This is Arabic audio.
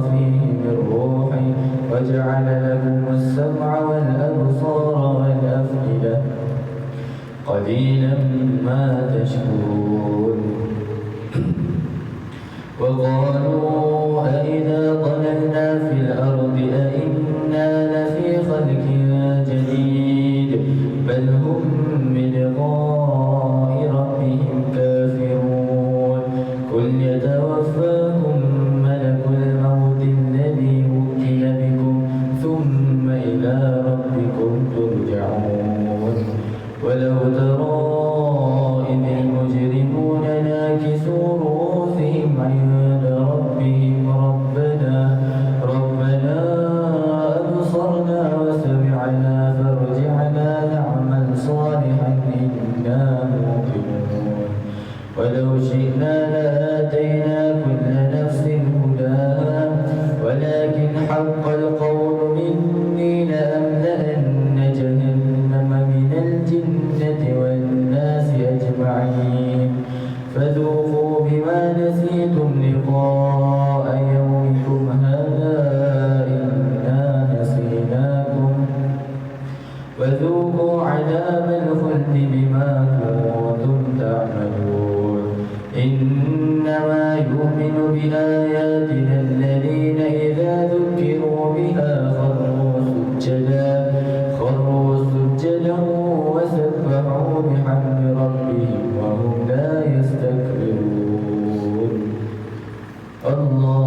فيه من روحي وجعل لكم السمع والأبصار والأفئدة قليلا ما تشكرون. وقالوا أئذا ضللنا في الأرض أئنا لفي خلق جديد بل هم بلقاء ربهم كافرون. قل يتوفاكم ملك الموت الذي وكل بكم ثم إلى ربكم ترجعون. ولو ترى إذ المجرمون ناكسوا رؤوسهم عند ربهم ربنا أبصرنا وسمعنا فارجعنا نعمل صالحا إنا موقنون. ولو شئنا لآتينا كل نفس هداها ولكن حق القول مني لأملأن جهنم من الجنة والناس أجمعين. فذوقوا بما نسيتم لقاء يومكم هذا إنا نسيناكم وذوقوا عذاب الخلد بما كنتم تعملون. إنما يؤمن بآياتنا الذين إذا ذكروا بها خروا سجدا وسبحوا بحمد ربهم وهم لا يستكبرون. الله